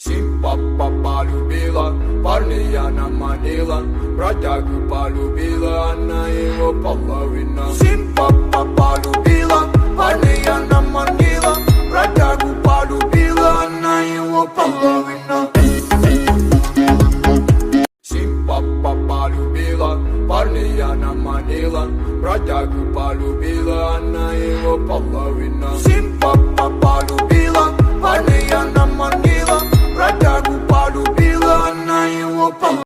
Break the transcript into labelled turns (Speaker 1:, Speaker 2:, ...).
Speaker 1: Сим-папа полюбила, парня она манила, бродягу полюбила, она его половина. Сим-папа полюбила, парня она манила, бродягу полюбила, она его половина. Сим-папа полюбила, парня она манила, бродягу полюбила, она его половина. Сим-папа полюбила.